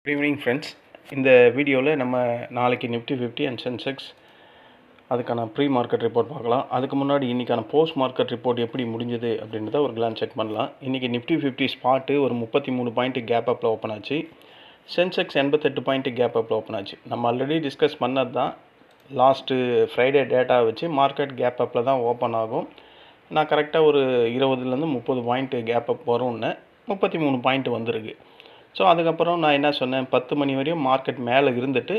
Good evening friends. இந்த வீடியோவில் நம்ம நாளைக்கு நிஃப்டி 50 அண்ட் சென்செக்ஸ் அதுக்கான ப்ரீ மார்க்கெட் ரிப்போர்ட் பார்க்கலாம். அதுக்கு முன்னாடி இன்றைக்கான போஸ்ட் மார்க்கெட் ரிப்போர்ட் எப்படி முடிஞ்சது அப்படின்றத ஒரு கிளான்ஸ் செக் பண்ணலாம். இன்றைக்கி நிஃப்டி 50 ஸ்பாட்டு ஒரு 33 பாயிண்ட் கேப் அப்பில் ஓப்பன் ஆச்சு. சென்செக்ஸ் 88 பாயிண்ட் கேப் அப்பில் ஓப்பன் ஆச்சு. நம்ம ஆல்ரெடி டிஸ்கஸ் பண்ணது தான். லாஸ்ட்டு ஃப்ரைடே டேட்டா வச்சு மார்க்கெட் கேப் அப்பில் தான் ஓப்பன் ஆகும். நான் கரெக்டாக ஒரு 20லேருந்து 30 பாயிண்ட் கேப் அப் வரும்னு 33 பாயிண்ட் வந்திருக்கு. ஸோ அதுக்கப்புறம் நான் என்ன சொன்னேன், 10 மணி வரையும் மார்க்கெட் மேலே இருந்துட்டு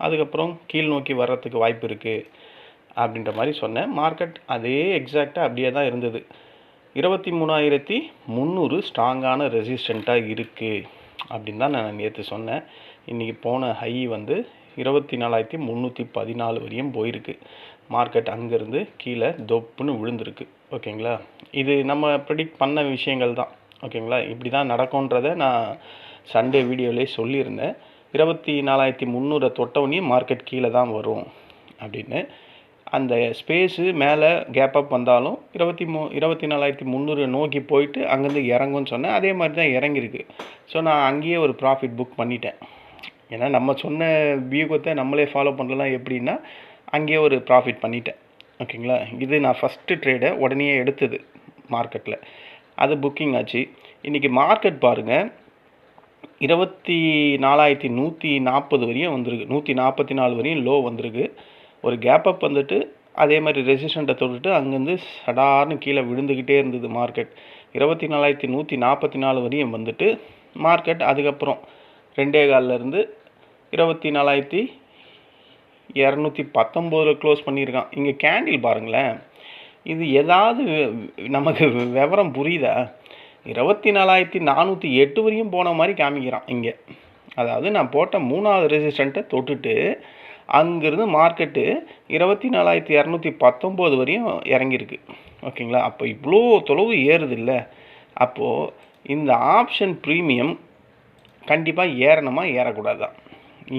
அதுக்கப்புறம் கீழ் நோக்கி வர்றதுக்கு வாய்ப்பு இருக்குது அப்படின்ற மாதிரி சொன்னேன். மார்க்கெட் அதே எக்ஸாக்டாக அப்படியே தான் இருந்தது. 23,300 ஸ்ட்ராங்கான ரெசிஸ்டண்ட்டாக இருக்குது அப்படின்னு தான் நான் நேற்று சொன்னேன். இன்றைக்கி போன ஹை வந்து 24,314 வரையும் போயிருக்கு. மார்க்கெட் அங்கேருந்து கீழே தொப்புன்னு விழுந்திருக்கு. ஓகேங்களா, இது நம்ம ப்ரெடிக்ட் பண்ண விஷயங்கள் தான். ஓகேங்களா, இப்படி தான் நடக்கும்ன்றதை நான் சண்டே வீடியோவிலே சொல்லியிருந்தேன். 24,300 தொட்டவனையும் மார்க்கெட் கீழே தான் வரும் அப்படின்னு. அந்த ஸ்பேஸு மேலே கேப் அப் வந்தாலும் 24,300 நோக்கி போயிட்டு அங்கேருந்து இறங்கும்னு சொன்னேன். அதே மாதிரி தான் இறங்கியிருக்கு. ஸோ நான் அங்கேயே ஒரு ப்ராஃபிட் புக் பண்ணிட்டேன். ஏன்னா நம்ம சொன்ன வியூகத்தை நம்மளே ஃபாலோ பண்ணலாம். எப்படின்னா அங்கேயே ஒரு ப்ராஃபிட் பண்ணிட்டேன். ஓகேங்களா, இது நான் ஃபஸ்ட்டு ட்ரேடை உடனே எடுத்தது மார்க்கெட்டில். அது புக்கிங் ஆச்சு. இன்றைக்கி மார்க்கெட் பாருங்கள், 24,140 வரையும் வந்திருக்கு. 144 வரையும் லோ வந்திருக்கு. ஒரு கேப் அப் வந்துட்டு அதே மாதிரி ரெசிஸ்டண்ட்டை தொட்டுட்டு அங்கேருந்து சடார்னு கீழே விழுந்துக்கிட்டே இருந்தது மார்க்கெட். 24,144 வரையும் வந்துட்டு மார்க்கெட் அதுக்கப்புறம் 2.25 24,219 க்ளோஸ் பண்ணியிருக்கான். இங்கே கேண்டில் பாருங்களேன், இது ஏதாவது நமக்கு விவரம் புரியுதா? 24,408 வரையும் போன மாதிரி காமிக்கிறான் இங்கே. அதாவது நான் போட்ட 3வது ரெசிஸ்டண்ட்டை தொட்டுட்டு அங்கேருந்து மார்க்கெட்டு 24,219 வரையும் இறங்கியிருக்கு. ஓகேங்களா, அப்போ இவ்வளோ தொலைவு ஏறுது இல்லை? அப்போது இந்த ஆப்ஷன் ப்ரீமியம் கண்டிப்பாக ஏறணுமா ஏறக்கூடாதா?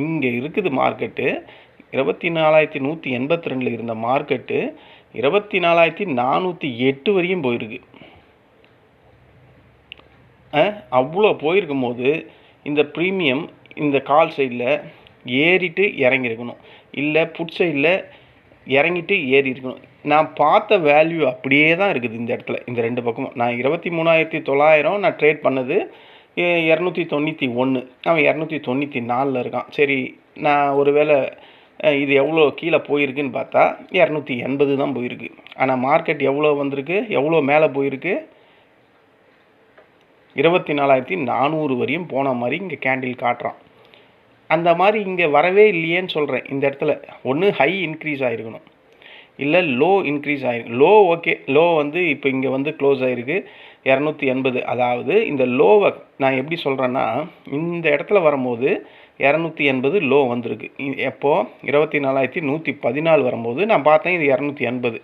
இங்கே இருக்குது மார்க்கெட்டு 24,182 இருந்த மார்க்கெட்டு 24,408 வரையும் போயிருக்கு. அவ்வளோ போயிருக்கும் போது இந்த ப்ரீமியம் இந்த கால் சைடில் ஏறிட்டு இறங்கியிருக்கணும், இல்லை புட் சைடில் இறங்கிட்டு ஏறி இருக்கணும். நான் பார்த்த வேல்யூ அப்படியே தான் இருக்குது இந்த இடத்துல. இந்த ரெண்டு பக்கமும் நான் 23,900 நான் ட்ரேட் பண்ணது 291, அவன் 294 இருக்கான். சரி, நான் ஒருவேளை இது எவ்வளோ கீழே போயிருக்குன்னு பார்த்தா 280 தான் போயிருக்கு. ஆனால் மார்க்கெட் எவ்வளோ வந்திருக்கு, எவ்வளோ மேலே போயிருக்கு? 24,400 வரையும் போன மாதிரி இங்கே கேண்டில் காட்டுறான். அந்த மாதிரி இங்கே வரவே இல்லையேன்னு சொல்கிறேன். இந்த இடத்துல ஒன்று ஹை இன்க்ரீஸ் ஆகிருக்கணும், இல்லை லோ இன்க்ரீஸ் ஆகிருக்கு. லோ ஓகே, லோ வந்து இப்போ இங்கே வந்து க்ளோஸ் ஆகிருக்கு 280. அதாவது இந்த லோவை நான் எப்படி சொல்கிறேன்னா, இந்த இடத்துல வரும்போது 280 லோ வந்திருக்கு. எப்போது 24,114 வரும்போது நான் பார்த்தேன் இது 280.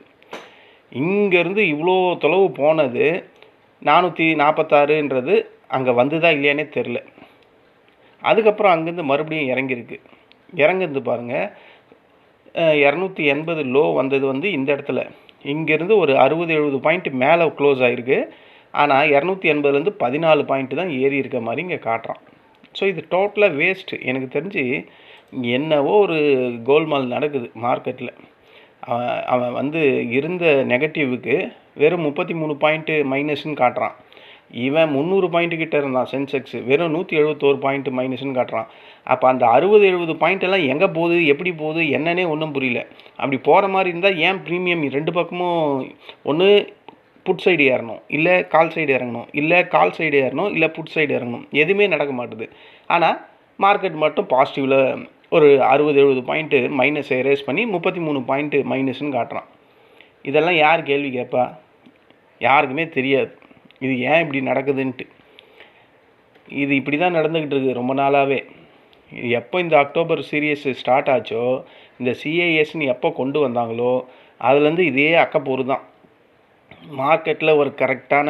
இங்கேருந்து இவ்வளோ தொலைவு போனது 446ன்றது அங்கே வந்துதா இல்லையானே தெரில. அதுக்கப்புறம் அங்கேருந்து மறுபடியும் இறங்கியிருக்கு. இறங்குறது பாருங்கள், 280 லோ வந்தது வந்து இந்த இடத்துல. இங்கேருந்து ஒரு 60-70 பாயிண்ட் மேலே க்ளோஸ் ஆகிருக்கு. ஆனால் 280லேருந்து 14 பாயிண்ட் தான் ஏறி இருக்க மாதிரி இங்கே காட்டுறான். ஸோ இது டோட்டலாக வேஸ்ட்டு. எனக்கு தெரிஞ்சு என்னவோ ஒரு கோல்மால் நடக்குது மார்க்கெட்டில். அவன் வந்து இருந்த நெகட்டிவுக்கு வெறும் 33 பாயிண்ட்டு மைனஸ்ன்னு காட்டுறான். இவன் 300 பாயிண்ட்டுக்கிட்ட இருந்தான் சென்செக்ஸ், வெறும் 171 பாயிண்ட் மைனஸ்ன்னு காட்டுறான். அப்போ அந்த 60-70 பாயிண்டெல்லாம் எங்கே போகுது, எப்படி போகுது, என்னன்னே ஒன்றும் புரியல. அப்படி போகிற மாதிரி இருந்தால் ஏன் ப்ரீமியம் ரெண்டு பக்கமும் ஒன்று புட் சைடு ஏறணும், இல்லை கால் சைடு இறங்கணும், இல்லை கால் சைடு ஏறணும், இல்லை புட் சைடு இறங்கணும். எதுவுமே நடக்க மாட்டுது. ஆனால் மார்க்கெட் மட்டும் பாசிட்டிவில் ஒரு 60-70 பாயிண்ட்டு மைனஸ் எரேஸ் பண்ணி 33 பாயிண்ட்டு மைனஸ்ன்னு காட்டுறான். இதெல்லாம் யார் கேள்வி கேட்பா? யாருக்குமே தெரியாது இது ஏன் இப்படி நடக்குதுன்ட்டு. இது இப்படி தான் நடந்துக்கிட்டு இருக்குது ரொம்ப நாளாகவே. எப்போ இந்த அக்டோபர் சீரியஸ் ஸ்டார்ட் ஆச்சோ, இந்த சிஐஎஸ்ன்னு எப்போ கொண்டு வந்தாங்களோ அதுலேருந்து இதே அக்கப்போரு தான். மார்க்கெட்டில் ஒரு கரெக்டான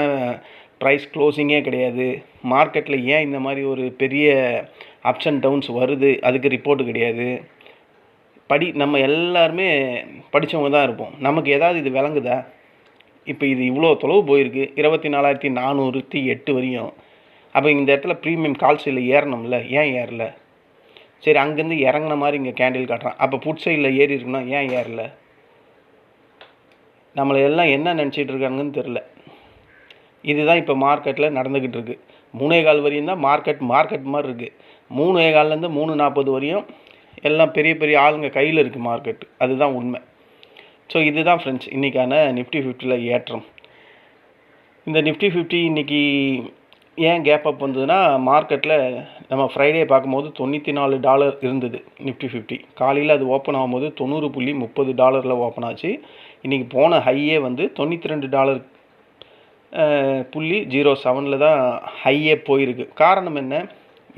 ப்ரைஸ் க்ளோசிங்கே கிடையாது. மார்க்கெட்டில் ஏன் இந்த மாதிரி ஒரு பெரிய அப்ஸ் அண்ட் டவுன்ஸ் வருது, அதுக்கு ரிப்போர்ட்டு கிடையாது. நம்ம எல்லாருமே படித்தவங்க தான் இருப்போம். நமக்கு ஏதாவது இது விளங்குதா? இப்போ இது இவ்வளோ தொலைவு போயிருக்கு, 24,408 வரையும். அப்போ இந்த இடத்துல ப்ரீமியம் கால் சைடில் ஏறணும்ல, ஏன் ஏறல? சரி, அங்கேருந்து இறங்கின மாதிரி இங்கே கேண்டில் காட்டுறான். அப்போ புட் சைடில் ஏறி இருக்கணும், ஏன் ஏறல? நம்மளை எல்லாம் என்ன நினச்சிட்டு இருக்காங்கன்னு தெரில. இதுதான் இப்போ மார்க்கெட்டில் நடந்துக்கிட்டு இருக்குது. 3:15 வரையும் தான் மார்க்கெட் மாதிரி இருக்குது. 3:15லேருந்து 3:40 வரையும் எல்லாம் பெரிய பெரிய ஆளுங்க கையில் இருக்குது மார்க்கெட்டு. அதுதான் உண்மை. ஸோ இதுதான் ஃப்ரெண்ட்ஸ் இன்றைக்கான நிஃப்டி 50ல் ஏற்றம். இந்த நிஃப்டி 50 இன்றைக்கி ஏன் கேப் அப் வந்ததுன்னா, மார்க்கெட்டில் நம்ம ஃப்ரைடே பார்க்கும்போது $94 இருந்தது நிஃப்டி 50. காலையில் அது ஓப்பன் ஆகும்போது $90.30 ஓப்பன் ஆச்சு. இன்றைக்கி போன ஹையே வந்து $92.07 தான் ஹையே போயிருக்கு. காரணம் என்ன?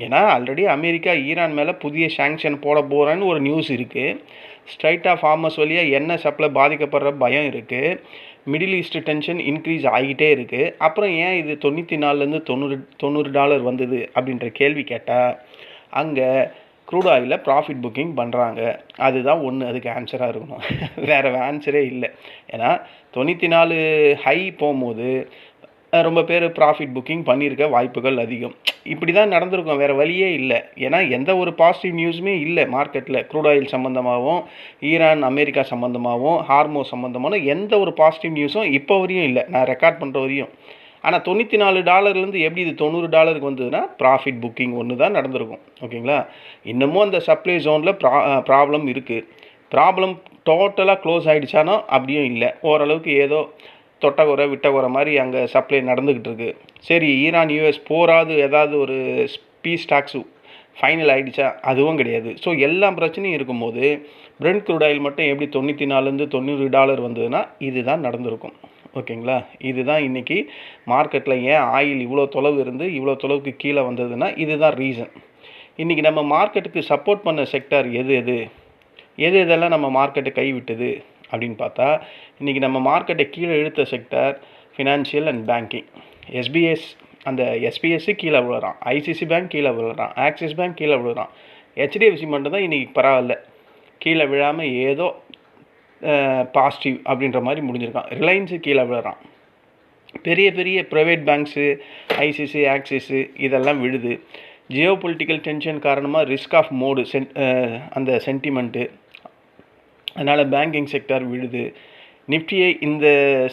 ஏன்னா ஆல்ரெடி அமெரிக்கா ஈரான் மேலே புதிய சாங்ஷன் போட போகிறேன்னு ஒரு நியூஸ் இருக்குது. ஸ்ட்ரைட் ஆஃப் ஹார்மஸ் வழியாக எண்ணெய் சப்ளை பாதிக்கப்படுற பயம் இருக்குது. மிடில் ஈஸ்ட் டென்ஷன் இன்க்ரீஸ் ஆகிட்டே இருக்குது. அப்புறம் ஏன் இது $94லேருந்து $90 வந்தது அப்படின்ற கேள்வி கேட்டால், அங்கே க்ரூட் ஆயிலில் ப்ராஃபிட் புக்கிங் பண்ணுறாங்க. அதுதான் ஒன்று அதுக்கு ஆன்சராக இருக்கணும். வேறு ஆன்சரே இல்லை. ஏன்னா 94 ஹை போகும்போது ரொம்ப பேர் ப்ராஃபிட் புக்கிங் பண்ணியிருக்க வாய்ப்புகள் அதிகம். இப்படி தான் நடந்திருக்கும், வேறு வழியே இல்லை. ஏன்னா எந்த ஒரு பாசிட்டிவ் நியூஸுமே இல்லை மார்க்கெட்டில். க்ரூட் ஆயில் சம்மந்தமாகவும், ஈரான் அமெரிக்கா சம்மந்தமாகவும், ஹார்மோ சம்மந்தமான எந்த ஒரு பாசிட்டிவ் நியூஸும் இப்போ வரையும் இல்லை, நான் ரெக்கார்ட் பண்ணுற வரையும். ஆனால் $94லேருந்து எப்படி இது $90 வந்ததுன்னா, ப்ராஃபிட் புக்கிங் ஒன்று தான் நடந்திருக்கும். ஓகேங்களா? இன்னமும் அந்த சப்ளை ஜோனில் ப்ராப்ளம் இருக்குது. ப்ராப்ளம் டோட்டலாக க்ளோஸ் ஆகிடுச்சானோ அப்படியும் இல்லை. ஓரளவுக்கு ஏதோ தொட்டகுறை விட்டகுறை மாதிரி அங்கே சப்ளை நடந்துக்கிட்டு இருக்குது. சரி, ஈரான் யூஎஸ் போராது ஏதாவது ஒரு பீஸ் டாக்ஸு ஃபைனல் ஆகிடுச்சா? அதுவும் கிடையாது. ஸோ எல்லா பிரச்சனையும் இருக்கும்போது பிரெண்ட் க்ரூட் ஆயில் மட்டும் எப்படி $94லேருந்து $90 வந்ததுன்னா இதுதான் நடந்திருக்கும். ஓகேங்களா? இதுதான் இன்றைக்கி மார்க்கெட்டில் ஏன் ஆயில் இவ்வளோ தொலைவு இருந்து இவ்வளோ தொலைவுக்கு கீழே வந்ததுன்னா இதுதான் ரீசன். இன்றைக்கி நம்ம மார்க்கெட்டுக்கு சப்போர்ட் பண்ண செக்டார் எதெல்லாம் நம்ம மார்க்கெட்டை கைவிட்டது அப்படின்னு பார்த்தா, இன்றைக்கி நம்ம மார்க்கெட்டை கீழே இழுத்த செக்டார் ஃபினான்ஷியல் அண்ட் பேங்கிங். அந்த எஸ்பிஎஸ்சி கீழே விழுறான், ஐசிசி பேங்க் கீழே விழுறான், ஆக்சிஸ் பேங்க் கீழே விழுறான். ஹெச்டிஎஃப்சி மட்டும் தான் இன்றைக்கி பரவாயில்ல, கீழே விழாமல் ஏதோ பாசிட்டிவ் அப்படின்ற மாதிரி முடிஞ்சிருக்கான். ரிலையன்ஸு கீழே விழுறான். பெரிய பெரிய ப்ரைவேட் பேங்க்ஸு, ஐசிசி, ஆக்சிஸு இதெல்லாம் விழுது. ஜியோ பொலிட்டிக்கல் டென்ஷன் காரணமாக ரிஸ்க் ஆஃப் மோடு அந்த சென்டிமெண்ட்டு, அதனால் பேங்கிங் செக்டார் விழுது. நிஃப்டியை இந்த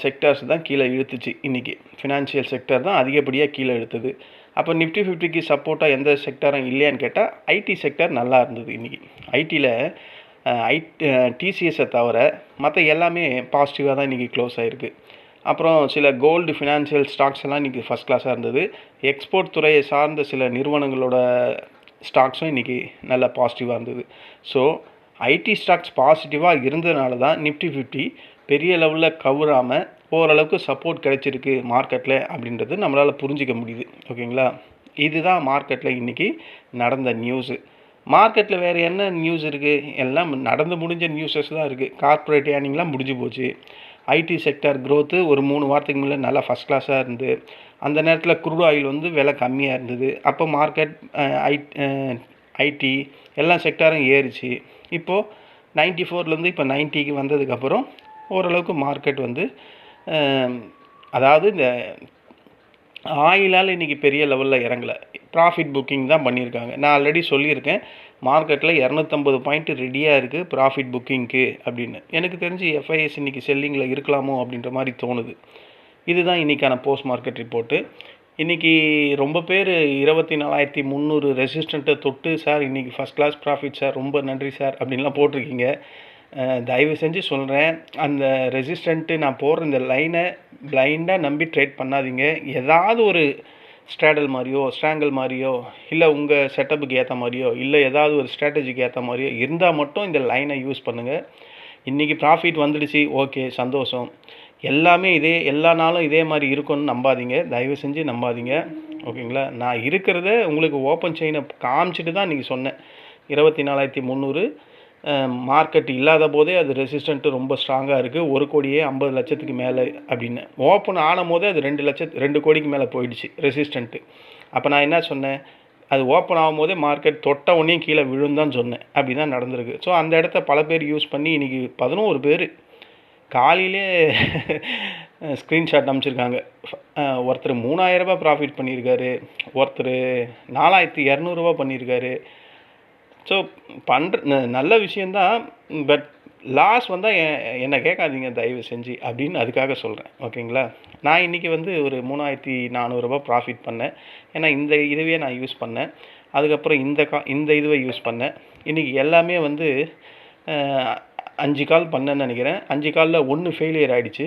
செக்டார்ஸ் தான் கீழே இழுத்துச்சு. இன்றைக்கி ஃபினான்ஷியல் செக்டார் தான் அதிகப்படியாக கீழே இழுத்துது. அப்போ நிஃப்டி 50க்கு சப்போர்ட்டாக எந்த செக்டாரும் இல்லையான்னு கேட்டால் ஐடி செக்டார் நல்லா இருந்தது. இன்றைக்கி ஐடியில் டிசிஎஸை தவிர மற்ற எல்லாமே பாசிட்டிவாக தான் இன்றைக்கி க்ளோஸ் ஆகிருக்கு. அப்புறம் சில கோல்டு ஃபினான்ஷியல் ஸ்டாக்ஸ் எல்லாம் இன்றைக்கி ஃபஸ்ட் கிளாஸாக இருந்தது. எக்ஸ்போர்ட் துறையை சார்ந்த சில நிறுவனங்களோட ஸ்டாக்ஸும் இன்றைக்கி நல்லா பாசிட்டிவாக இருந்தது. ஸோ ஐடி ஸ்டாக்ஸ் பாசிட்டிவாக இருந்ததுனால தான் நிஃப்டி 50 பெரிய லெவலில் கவராமல் ஓரளவுக்கு சப்போர்ட் கிடைச்சிருக்கு மார்க்கெட்டில் அப்படின்றது நம்மளால் புரிஞ்சிக்க முடியுது. ஓகேங்களா? இதுதான் மார்க்கெட்டில் இன்றைக்கி நடந்த நியூஸு. மார்க்கெட்டில் வேறு என்ன நியூஸ் இருக்குது? எல்லாம் நடந்து முடிஞ்ச நியூஸஸ் தான் இருக்குது. கார்ப்பரேட் ஏர்னிங்லாம் முடிஞ்சு போச்சு. ஐடி செக்டார் க்ரோத்து ஒரு 3 வாரத்துக்கு முன்னே நல்லா ஃபஸ்ட் கிளாஸாக இருந்து, அந்த நேரத்தில் க்ரூட் ஆயில் வந்து விலை கம்மியாக இருந்தது. அப்போ மார்க்கெட் ஐடி எல்லா செக்டாரும் ஏறிச்சு. இப்போது 94லேருந்து இப்போ 90க்கு வந்ததுக்கப்புறம் ஓரளவுக்கு மார்க்கெட் வந்து அதாவது இந்த ஆயிலால் இன்றைக்கி பெரிய லெவலில் இறங்கலை, ப்ராஃபிட் புக்கிங் தான் பண்ணியிருக்காங்க. நான் ஆல்ரெடி சொல்லியிருக்கேன், மார்க்கெட்டில் 250 பாயிண்ட் ரெடியாக இருக்குது ப்ராஃபிட் புக்கிங்க்கு அப்படின்னு. எனக்கு தெரிஞ்சு எஃப்ஐஎஸ் இன்றைக்கி செல்லிங்கில் இருக்கலாமோ அப்படின்ற மாதிரி தோணுது. இதுதான் இன்றைக்கான போஸ்ட் மார்க்கெட் ரிப்போர்ட்டு. இன்றைக்கி ரொம்ப பேர் 24,300 ரெசிஸ்டண்ட்டை தொட்டு, சார் இன்றைக்கி ஃபஸ்ட் கிளாஸ் ப்ராஃபிட் சார், ரொம்ப நன்றி சார் அப்படின்லாம் போட்டிருக்கீங்க. தயவு செஞ்சு சொல்கிறேன், அந்த ரெசிஸ்டண்ட்டு நான் போடுற இந்த லைனை பிளைண்டாக நம்பி ட்ரேட் பண்ணாதீங்க. ஏதாவது ஒரு ஸ்ட்ராடல் மாதிரியோ, ஸ்ட்ராங்கிள் மாதிரியோ, இல்லை உங்கள் செட்டப்புக்கு ஏற்ற மாதிரியோ, இல்லை ஏதாவது ஒரு ஸ்ட்ராட்டஜிக்கு ஏற்ற மாதிரியோ இருந்தால் மட்டும் இந்த லைனை யூஸ் பண்ணுங்கள். இன்றைக்கி ப்ராஃபிட் வந்துடுச்சு, ஓகே சந்தோஷம். எல்லாமே எல்லா நாளும் இதே மாதிரி இருக்கும்னு நம்பாதீங்க, தயவு செஞ்சு நம்பாதீங்க. ஓகேங்களா? நான் இருக்கிறத உங்களுக்கு ஓப்பன் செயினை காமிச்சிட்டு தான் இன்றைக்கி சொன்னேன். 24,300 மார்க்கெட் இல்லாத போதே அது ரெசிஸ்டண்ட்டு ரொம்ப ஸ்ட்ராங்காக இருக்குது. 1,50 லட்சத்துக்கு மேலே அப்படின்னு. ஓப்பன் ஆனும் போதே அது 2 கோடிக்கு மேலே போயிடுச்சு ரெசிஸ்டண்ட்டு. அப்போ நான் என்ன சொன்னேன்? அது ஓப்பன் ஆகும்போதே மார்க்கெட் தொட்ட உடனே கீழே விழுந்தான் சொன்னேன். அப்படி தான் நடந்திருக்கு. ஸோ அந்த இடத்த பல பேர் யூஸ் பண்ணி இன்றைக்கி 11 பேர் காலையிலே ஸ்க்ரீன்ஷாட் அனுப்பிச்சிருக்காங்க. ஒருத்தர் ரூ. 3000 ப்ராஃபிட் பண்ணியிருக்காரு, ஒருத்தர் ரூ. 4200 பண்ணியிருக்காரு. ஸோ நல்ல விஷயந்தான். பட் லாஸ் வந்தால் என்னை கேட்காதீங்க தயவு செஞ்சு அப்படின்னு அதுக்காக சொல்கிறேன். ஓகேங்களா? நான் இன்றைக்கி வந்து ஒரு ரூ. 3400 ப்ராஃபிட் பண்ணேன். ஏன்னா இந்த இதுவே நான் யூஸ் பண்ணேன். அதுக்கப்புறம் இந்த இதுவை யூஸ் பண்ணேன். இன்றைக்கி எல்லாமே வந்து 5 கால் பண்ணேன்னு நினைக்கிறேன். 5 காலில் 1 ஃபெயிலியர் ஆகிடுச்சு.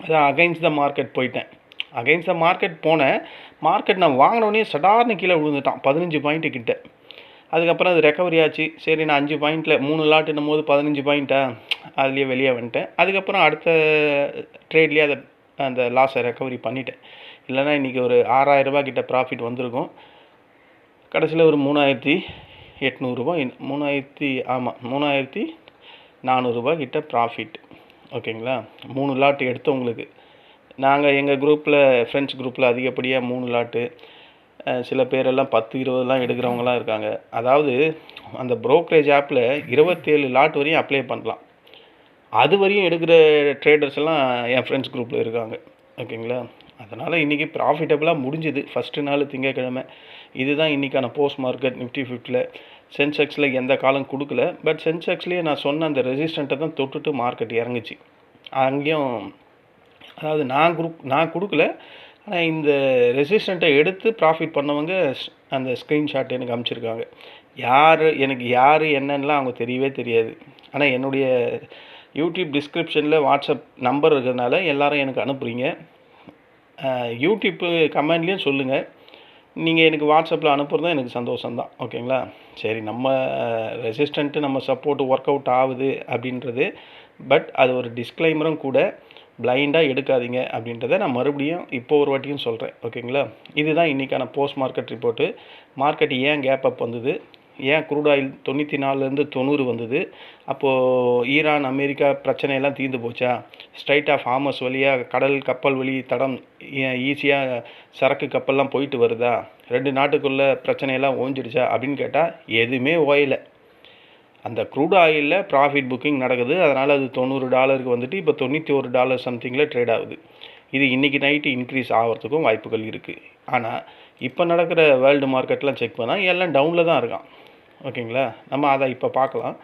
அதான் அகைன்ஸ்ட் த மார்க்கெட் போயிட்டேன். அகைன்ஸ்ட் த மார்க்கெட் போனேன். மார்க்கெட் நான் வாங்கினோடனே சடார்னு கீழே விழுந்துட்டான் 15 பாயிண்ட்டு கிட்ட. அதுக்கப்புறம் அது ரெக்கவரி ஆச்சு. சரி, நான் 5 பாயிண்ட்டில் 3 லாட்டுன்னும் போது 15 பாயிண்ட்டா, அதுலேயே வெளியே வந்துட்டேன். அதுக்கப்புறம் அடுத்த ட்ரேட்லேயே அந்த லாஸை ரெக்கவரி பண்ணிட்டேன். இல்லைனா இன்றைக்கி ஒரு ரூ. 6000 கிட்ட ப்ராஃபிட் வந்திருக்கும். கடைசியில் ஒரு 3800 3400 கிட்ட ப்ராஃபிட். ஓகேங்களா? 3 லாட் எடுத்தவங்களுக்கு. நாங்கள் எங்கள் குரூப்பில், ஃப்ரெண்ட்ஸ் குரூப்பில் அதிகப்படியாக 3 லாட்டு, சில பேரெல்லாம் 10-20 எடுக்கிறவங்களாம் இருக்காங்க. அதாவது அந்த ப்ரோக்கரேஜ் ஆப்பில் 27 லாட் வரையும் அப்ளை பண்ணலாம். அது வரையும் எடுக்கிற ட்ரேடர்ஸ் எல்லாம் என் ஃப்ரெண்ட்ஸ் குரூப்பில் இருக்காங்க. ஓகேங்களா? அதனால் இன்றைக்கி ப்ராஃபிட்டபுளாக முடிஞ்சுது. ஃபஸ்ட்டு நாள் திங்கக்கிழமை. இதுதான் இன்றைக்கான போஸ்ட் மார்க்கெட். நிஃப்டி 50ல் சென்செக்ஸில் எந்த காலம் கொடுக்கல. பட் சென்செக்ஸ்லேயே நான் சொன்ன அந்த ரெசிஸ்டண்ட்டை தான் தொட்டுட்டு மார்க்கெட் இறங்குச்சு. அங்கேயும் அதாவது நான் கொடுக்கல, ஆனால் இந்த ரெசிஸ்டண்ட்டை எடுத்து ப்ராஃபிட் பண்ணவங்க அந்த ஸ்க்ரீன்ஷாட் எனக்கு அனுப்பிச்சிருக்காங்க. எனக்கு யார் என்னன்னெலாம் அவங்க தெரியவே தெரியாது. ஆனால் என்னுடைய யூடியூப் டிஸ்கிரிப்ஷனில் வாட்ஸ்அப் நம்பர் இருக்கிறதுனால எல்லோரும் எனக்கு அனுப்புகிறீங்க. யூடியூப்பு கமெண்ட்லேயும் சொல்லுங்கள். நீங்கள் எனக்கு வாட்ஸ்அப்பில் அனுப்புகிறது தான் எனக்கு சந்தோஷம்தான். ஓகேங்களா? சரி, நம்ம ரெசிஸ்டண்ட்டு நம்ம சப்போர்ட்டு ஒர்க் அவுட் ஆகுது அப்படின்றது. பட் அது ஒரு டிஸ்க்ளைமரும் கூட. பிளைண்டாக எடுக்காதீங்க அப்படின்றத நான் மறுபடியும் இப்போ ஒரு வாட்டியும் சொல்கிறேன். ஓகேங்களா? இதுதான் இன்றைக்கான போஸ்ட் மார்க்கெட் ரிப்போர்ட்டு. மார்க்கெட் ஏன் கேப் அப் வந்தது, ஏன் க்ரூட் ஆயில் 94லேருந்து 90 வந்தது, அப்போது ஈரான் அமெரிக்கா பிரச்சனையெல்லாம் தீர்ந்து போச்சா, ஸ்ட்ரைட் ஆஃப் ஹார்மஸ் வழியாக கடல் கப்பல் வழி தடம் ஈஸியாக சரக்கு கப்பல்லாம் போயிட்டு வருதா, 2 நாட்டுக்குள்ளே பிரச்சனையெல்லாம் ஓஞ்சிடுச்சா அப்படின்னு கேட்டால் எதுவுமே ஓயலை. அந்த க்ரூட் ஆயிலில் ப்ராஃபிட் புக்கிங் நடக்குது. அதனால் அது $90 வந்துட்டு இப்போ $91 சம்திங்கில் ட்ரேட் ஆகுது. இது இன்றைக்கி நைட்டு இன்க்ரீஸ் ஆகிறதுக்கும் வாய்ப்புகள் இருக்குது. ஆனால் இப்போ நடக்கிற வேர்ல்டு மார்க்கெட்லாம் செக் பண்ணால் எல்லாம் டவுனில் தான் இருக்கான். ஓகேங்களா? நம்ம அதை இப்போ பார்க்கலாம்.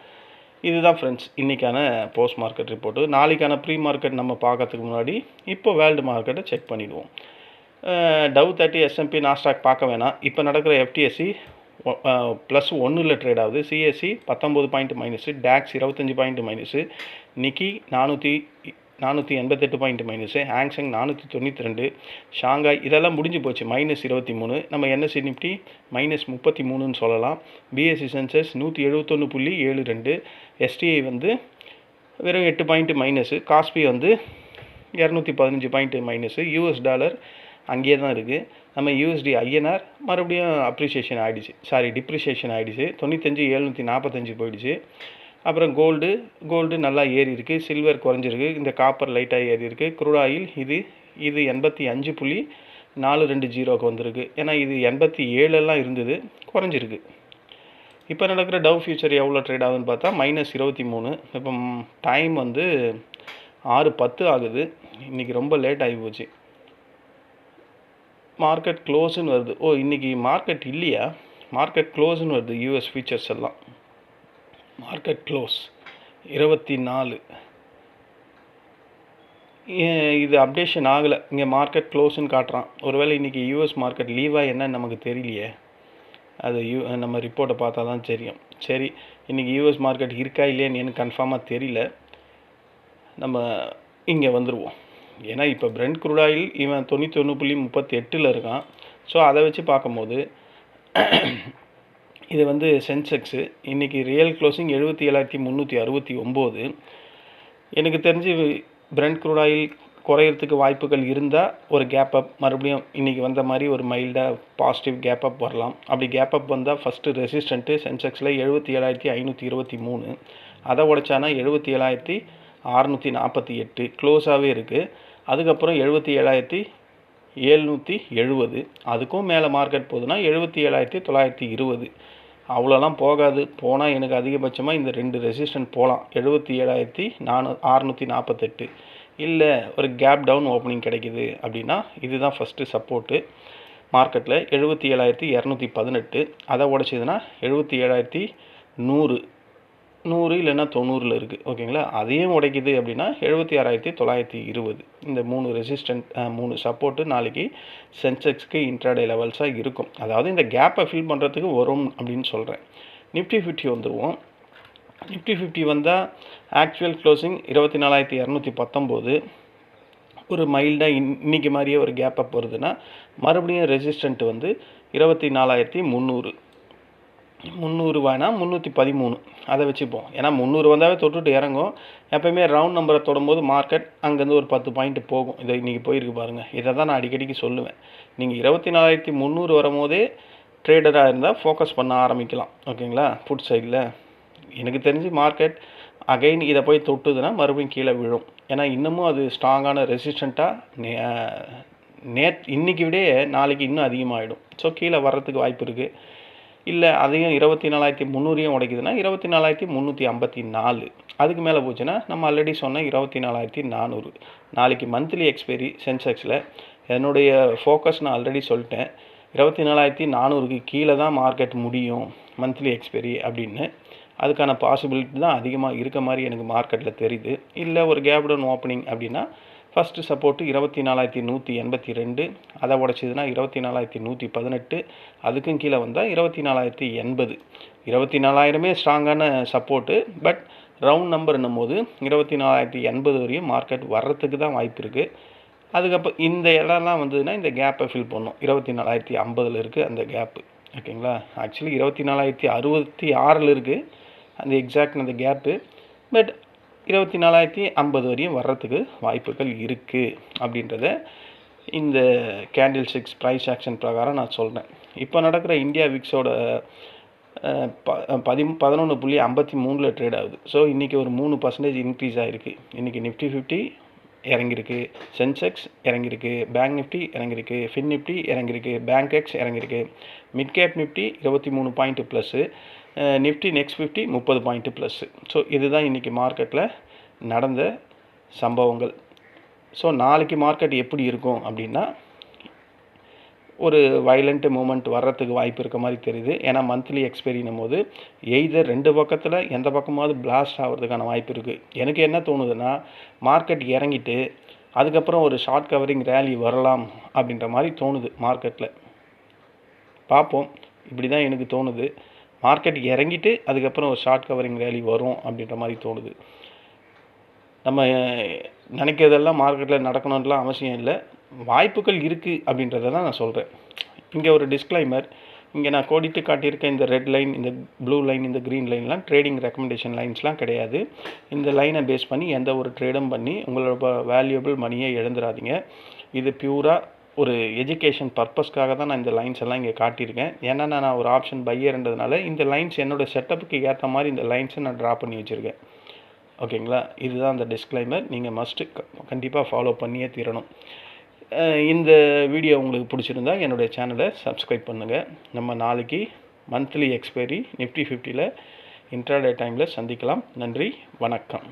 இதுதான் ஃப்ரெண்ட்ஸ் இன்றைக்கான போஸ்ட் மார்க்கெட் ரிப்போர்ட்டு. நாளைக்கான ப்ரீ மார்க்கெட் நம்ம பார்க்கறதுக்கு முன்னாடி இப்போ வேர்ல்டு மார்க்கெட்டை செக் பண்ணிவிடுவோம். டவ் 30, S&P, நாஸ்டாக் பார்க்க வேணாம். இப்போ நடக்கிற FTSE +1 ட்ரேட் ஆகுது. CSE 19 point minus, DAX 25 point minus, Nikkei 488 point minus, Hang Seng 492, Shanghai இதெல்லாம் முடிஞ்சு போச்சு -23. நம்ம NSE நிஃப்டி -33ன்னு சொல்லலாம். BSE சென்சஸ் 171.72, STI வந்து வெறும் 8 பாயிண்ட் மைனஸு, காஸ்பி வந்து 215 பாயிண்ட் மைனஸு, US டாலர் அங்கேயே தான் இருக்குது. நம்ம USD INR மறுபடியும் டிப்ரிஷியேஷன் ஆகிடுச்சு. 95,745 போயிடுச்சு. அப்புறம் கோல்டு நல்லா ஏறி இருக்குது. சில்வர் குறைஞ்சிருக்கு. இந்த காப்பர் லைட்டாக ஏறி இருக்குது. க்ரூட் ஆயில் இது 85.420க்கு வந்திருக்கு. ஏன்னா இது 87 இருந்தது, குறைஞ்சிருக்கு. இப்போ நடக்கிற டவ் ஃபியூச்சர் எவ்வளோ ட்ரேட் ஆகுதுன்னு பார்த்தா -23. இப்போ டைம் வந்து 6:10 ஆகுது. இன்றைக்கி ரொம்ப லேட் ஆகி போச்சு. மார்க்கெட் க்ளோஸுன்னு வருது. இன்றைக்கி மார்க்கெட் இல்லையா, மார்க்கெட் க்ளோஸுன்னு வருது. US ஃபியூச்சர்ஸ் எல்லாம் மார்க்கெட் க்ளோஸ் 24. இது அப்டேஷன் ஆகலை. இங்கே மார்க்கெட் க்ளோஸுன்னு காட்டுறான். ஒருவேளை இன்றைக்கி US மார்க்கெட் லீவாக என்னன்னு நமக்கு தெரியலையே. அது நம்ம ரிப்போர்ட்டை பார்த்தா தான் தெரியும். சரி, இன்றைக்கி US மார்க்கெட் இருக்கா இல்லையான்னு எனக்கு கன்ஃபார்மாக தெரியல. நம்ம இங்கே வந்துடுவோம். ஏன்னா இப்போ பிரெண்ட் க்ரூட் ஆயில் இவன் 91.38 இருக்கான். ஸோ அதை வச்சு பார்க்கும்போது இது வந்து சென்செக்ஸு இன்றைக்கி ரியல் க்ளோசிங் 77,369. எனக்கு தெரிஞ்சு பிரெண்ட் க்ரூட் ஆயில் குறையிறதுக்கு வாய்ப்புகள் இருந்தால் ஒரு கேப் அப் மறுபடியும் இன்றைக்கி வந்த மாதிரி ஒரு மைல்டாக பாசிட்டிவ் கேப் அப் வரலாம். அப்படி கேப் அப் வந்தால் ஃபஸ்ட்டு ரெசிஸ்டண்ட்டு சென்செக்ஸில் 77,523, அதை உடைச்சானா 77,648 க்ளோஸாகவே இருக்குது. அதுக்கப்புறம் 77,770, அதுக்கும் மேலே மார்க்கெட் போகுதுன்னா 77,920. அவ்வளோலாம் போகாது. போனால் எனக்கு அதிகபட்சமாக இந்த 2 ரெசிஸ்டன்ட் போகலாம். 77,648, இல்லை ஒரு கேப் டவுன் ஓப்பனிங் கிடைக்குது அப்படின்னா இதுதான் ஃபஸ்ட்டு சப்போர்ட்டு மார்க்கெட்டில் 77,218. அதை உடச்சிதுன்னா 77,100 100 இல்லைன்னா 90 இருக்குது. ஓகேங்களா? அதையும் உடைக்குது அப்படின்னா 76,920. இந்த 3 ரெசிஸ்டன்ட் 3 சப்போர்ட்டு நாளைக்கு சென்செக்ஸ்க்கு இன்ட்ராடே லெவல்ஸாக இருக்கும். அதாவது இந்த கேப்பை ஃபில் பண்ணுறதுக்கு வரும் அப்படின்னு சொல்கிறேன். நிஃப்டி 50 வந்துடுவோம். நிஃப்டி 50 வந்தால் ஆக்சுவல் க்ளோசிங் 24,219. ஒரு மைல்டாக இன்றைக்கி மாதிரியே ஒரு கேப் அப் வருதுன்னா மறுபடியும் ரெசிஸ்டன்ட் வந்து 24,300. 300 வேணால் 313 அதை வச்சுப்போம். ஏன்னா 300 வந்தாவே தொட்டுட்டு இறங்கும். எப்போயுமே ரவுண்ட் நம்பரை தொடும்போது மார்க்கெட் அங்கேருந்து ஒரு 10 பாயிண்ட் போகும். இதை இன்றைக்கி போயிருக்கு பாருங்கள். இதை தான் நான் அடிக்கடிக்கு சொல்லுவேன். நீங்கள் 24,300 வரும்போதே ட்ரேடராக இருந்தால் ஃபோக்கஸ் பண்ண ஆரம்பிக்கலாம். ஓகேங்களா? ஃபுட் சைடில் எனக்கு தெரிஞ்சு மார்க்கெட் அகைன் இதை போய் தொட்டுதுன்னா மறுபடியும் கீழே விழும். ஏன்னா இன்னமும் அது ஸ்ட்ராங்கான ரெசிஸ்டண்ட்டாக இன்றைக்கி விட நாளைக்கு இன்னும் அதிகமாகிடும். ஸோ கீழே வர்றதுக்கு வாய்ப்பு இருக்குது. இல்லை அதையும் 24,300 உடைக்குதுன்னா 24,354. அதுக்கு மேலே போச்சுன்னா நம்ம ஆல்ரெடி சொன்ன 24,400. நாளைக்கு மந்த்லி எக்ஸ்பைரி சென்செக்ஸில் என்னுடைய ஃபோக்கஸ் நான் ஆல்ரெடி சொல்லிட்டேன். 24,400க்கு கீழே தான் மார்க்கெட் முடியும் மந்த்லி எக்ஸ்பைரி அப்படின்னு. அதுக்கான பாசிபிலிட்டி தான் அதிகமாக இருக்க மாதிரி எனக்கு மார்க்கெட்டில் தெரியுது. இல்லை ஒரு கேப் டவுன் ஓப்பனிங் அப்படின்னா ஃபஸ்ட்டு சப்போர்ட்டு 24,182. அதை உடச்சிதுன்னா 24,118. அதுக்கும் கீழே வந்தால் 24,080. 24,000 ஸ்ட்ராங்கான சப்போர்ட்டு. பட் ரவுண்ட் நம்பர்னும் போது 24,080 வரையும் மார்க்கெட் வர்றதுக்கு தான் வாய்ப்பு இருக்குது. அதுக்கப்புறம் இந்த இடம்லாம் வந்ததுன்னா இந்த கேப்பை ஃபில் பண்ணும். 24,050 இருக்குது அந்த கேப்பு. ஓகேங்களா? ஆக்சுவலி 24,066 இருக்குது அந்த எக்ஸாக்ட் அந்த கேப்பு. பட் 24,050 வரையும் வர்றதுக்கு வாய்ப்புகள் இருக்குது அப்படின்றத இந்த கேண்டில் 6 ப்ரைஸ் ஆக்ஷன் பிரகாரம் நான் சொல்கிறேன். இப்போ நடக்கிற இந்தியா விக்ஸோட 11.53 ட்ரேட் ஆகுது. ஸோ இன்றைக்கி ஒரு 3% இன்க்ரீஸ் ஆகிருக்கு. இன்றைக்கி நிஃப்டி 50 இறங்கியிருக்கு, சென்செக்ஸ் இறங்கியிருக்கு, பேங்க் நிஃப்டி இறங்கியிருக்கு, ஃபின் நிஃப்டி இறங்கியிருக்கு, பேங்க் எக்ஸ் இறங்கியிருக்கு, mid cap Nifty 23 point plus, Nifty next 50 30 point plus. So இதுதான் இன்றைக்கி மார்க்கெட்டில் நடந்த சம்பவங்கள். ஸோ நாளைக்கு மார்க்கெட் எப்படி இருக்கும் அப்படின்னா ஒரு வைலண்ட் மூமெண்ட் வர்றதுக்கு வாய்ப்பு இருக்க மாதிரி தெரியுது. ஏன்னா மந்த்லி எக்ஸ்பைரினும் போது எய்தர் 2 பக்கத்தில் எந்த பக்கமாவது பிளாஸ்ட் ஆகிறதுக்கான வாய்ப்பு இருக்குது. எனக்கு என்ன தோணுதுன்னா மார்க்கெட் இறங்கிட்டு அதுக்கப்புறம் ஒரு ஷார்ட் கவரிங் ரேலி வரலாம் அப்படின்ற மாதிரி தோணுது மார்க்கெட்டில். பார்ப்போம். இப்படி தான் எனக்கு தோணுது. மார்க்கெட் இறங்கிட்டு அதுக்கப்புறம் ஒரு ஷார்ட் கவரிங் ரேலி வரும் அப்படின்ற மாதிரி தோணுது. நம்ம நினைக்கிறதெல்லாம் மார்க்கெட்டில் நடக்கணுன்றலாம் அவசியம் இல்லை. வாய்ப்புகள் இருக்குது அப்படின்றத தான் நான் சொல்கிறேன். இங்கே ஒரு டிஸ்க்ளைமர். இங்கே நான் கோடிட்டு காட்டியிருக்க இந்த ரெட் லைன், இந்த ப்ளூ லைன், இந்த க்ரீன் லைன்லாம் ட்ரேடிங் ரெக்கமெண்டேஷன் லைன்ஸ்லாம் கிடையாது. இந்த லைனை பேஸ் பண்ணி எந்த ஒரு ட்ரேடும் பண்ணி உங்களோட வேல்யூபிள் மணியை இழந்துடாதீங்க. இது பியூராக ஒரு எஜுகேஷன் பர்பஸ்க்காக தான் நான் இந்த லைன்ஸ் எல்லாம் இங்கே காட்டியிருக்கேன். ஏன்னா நான் ஒரு ஆப்ஷன் பையர்ன்றதுனால இந்த லைன்ஸ் என்னோடய செட்டப்புக்கு ஏற்ற மாதிரி இந்த லைன்ஸை நான் ட்ரா பண்ணி வச்சுருக்கேன். ஓகேங்களா? இதுதான் அந்த டிஸ்க்ளைமர். நீங்கள் மஸ்ட்டு கண்டிப்பாக ஃபாலோ பண்ணியே தீரணும். இந்த வீடியோ உங்களுக்கு பிடிச்சிருந்தா என்னுடைய சேனலை சப்ஸ்கிரைப் பண்ணுங்கள். நம்ம நாளைக்கு மந்த்லி எக்ஸ்பைரி நிஃப்டி 50ல் இன்ட்ராடே டைமில் சந்திக்கலாம். நன்றி, வணக்கம்.